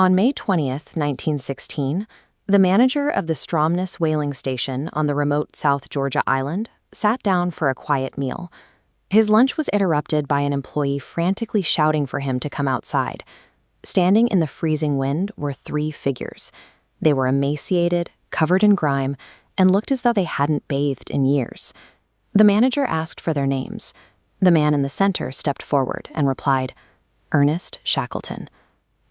On May 20th, 1916, the manager of the Stromness whaling station on the remote South Georgia island sat down for a quiet meal. His lunch was interrupted by an employee frantically shouting for him to come outside. Standing in the freezing wind were three figures. They were emaciated, covered in grime, and looked as though they hadn't bathed in years. The manager asked for their names. The man in the center stepped forward and replied, "Ernest Shackleton."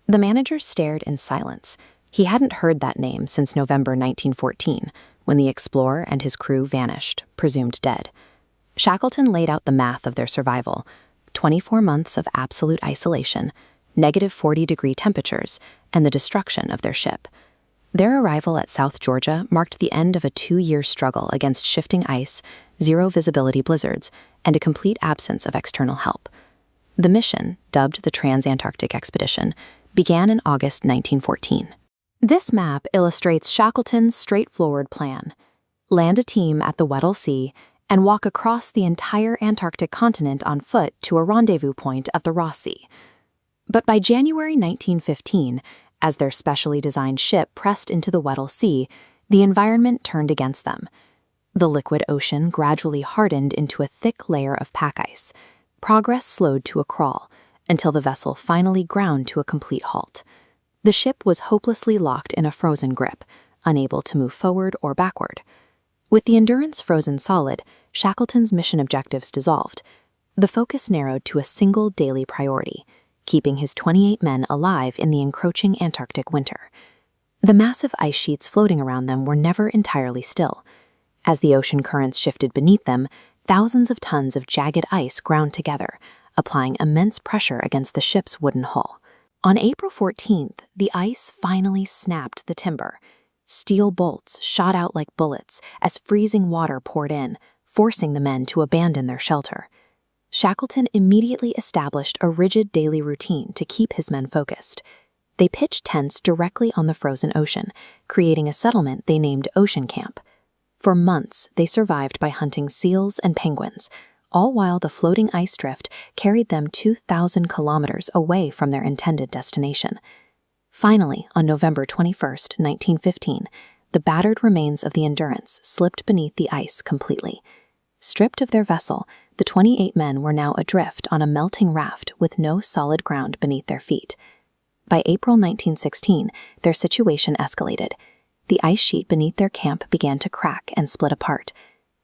The manager stared in silence. He hadn't heard that name since November 1914, when the explorer and his crew vanished, presumed dead. Shackleton laid out the math of their survival: 24 months of absolute isolation, -40-degree temperatures, and the destruction of their ship. Their arrival at South Georgia marked the end of a 2-year struggle against shifting ice, zero visibility blizzards, and a complete absence of external help. The mission, dubbed the Trans-Antarctic Expedition, began in August 1914. This map illustrates Shackleton's straightforward plan: land a team at the Weddell Sea and walk across the entire Antarctic continent on foot to a rendezvous point of the Ross Sea. But by January 1915, as their specially designed ship pressed into the Weddell Sea, the environment turned against them. The liquid ocean gradually hardened into a thick layer of pack ice. Progress slowed to a crawl, until the vessel finally ground to a complete halt. The ship was hopelessly locked in a frozen grip, unable to move forward or backward. With the Endurance frozen solid, Shackleton's mission objectives dissolved. The focus narrowed to a single daily priority: keeping his 28 men alive in the encroaching Antarctic winter. The massive ice sheets floating around them were never entirely still. As the ocean currents shifted beneath them, thousands of tons of jagged ice ground together, applying immense pressure against the ship's wooden hull. On April 14th, the ice finally snapped the timber. Steel bolts shot out like bullets as freezing water poured in, forcing the men to abandon their shelter. Shackleton immediately established a rigid daily routine to keep his men focused. They pitched tents directly on the frozen ocean, creating a settlement they named Ocean Camp. For months, they survived by hunting seals and penguins, all while the floating ice drift carried them 2,000 kilometers away from their intended destination. Finally, on November 21st, 1915, the battered remains of the Endurance slipped beneath the ice completely. Stripped of their vessel, the 28 men were now adrift on a melting raft with no solid ground beneath their feet. By April 1916, their situation escalated. The ice sheet beneath their camp began to crack and split apart.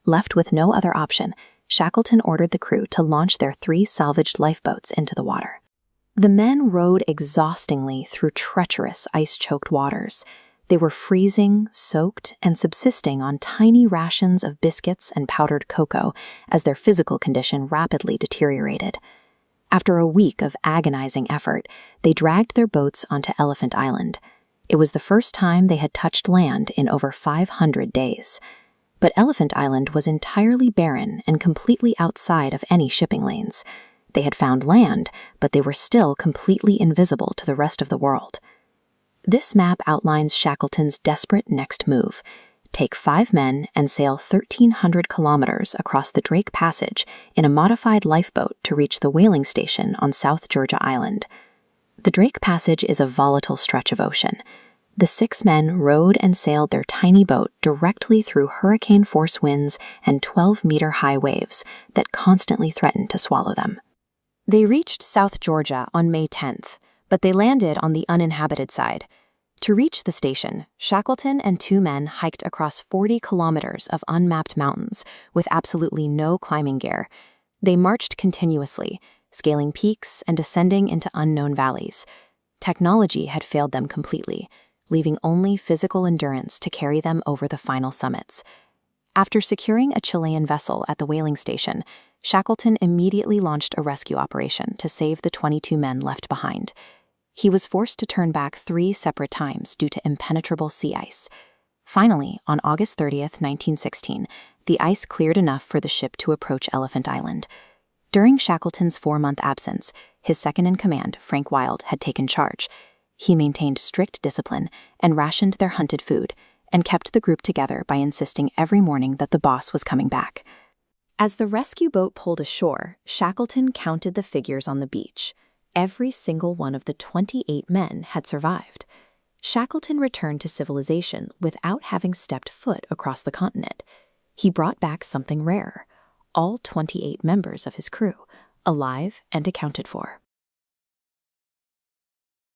Left with no other option, Shackleton ordered the crew to launch their 3 salvaged lifeboats into the water. The men rowed exhaustingly through treacherous ice-choked waters. They were freezing, soaked, and subsisting on tiny rations of biscuits and powdered cocoa as their physical condition rapidly deteriorated. After a week of agonizing effort, they dragged their boats onto Elephant Island. It was the first time they had touched land in over 500 days. But Elephant Island was entirely barren and completely outside of any shipping lanes. They had found land, but they were still completely invisible to the rest of the world. This map outlines Shackleton's desperate next move: take 5 men and sail 1,300 kilometers across the Drake Passage in a modified lifeboat to reach the whaling station on South Georgia Island. The Drake Passage is a volatile stretch of ocean. The 6 men rowed and sailed their tiny boat directly through hurricane-force winds and 12-meter-high waves that constantly threatened to swallow them. They reached South Georgia on May 10th, but they landed on the uninhabited side. To reach the station, Shackleton and 2 men hiked across 40 kilometers of unmapped mountains with absolutely no climbing gear. They marched continuously, scaling peaks and descending into unknown valleys. Technology had failed them completely, leaving only physical endurance to carry them over the final summits. After securing a Chilean vessel at the whaling station, Shackleton immediately launched a rescue operation to save the 22 men left behind. He was forced to turn back 3 separate times due to impenetrable sea ice. Finally, on August 30th, 1916, the ice cleared enough for the ship to approach Elephant Island. During Shackleton's 4-month absence, his second-in-command, Frank Wild, had taken charge. He maintained strict discipline and rationed their hunted food, and kept the group together by insisting every morning that the boss was coming back. As the rescue boat pulled ashore, Shackleton counted the figures on the beach. Every single one of the 28 men had survived. Shackleton returned to civilization without having stepped foot across the continent. He brought back something rare: all 28 members of his crew, alive and accounted for.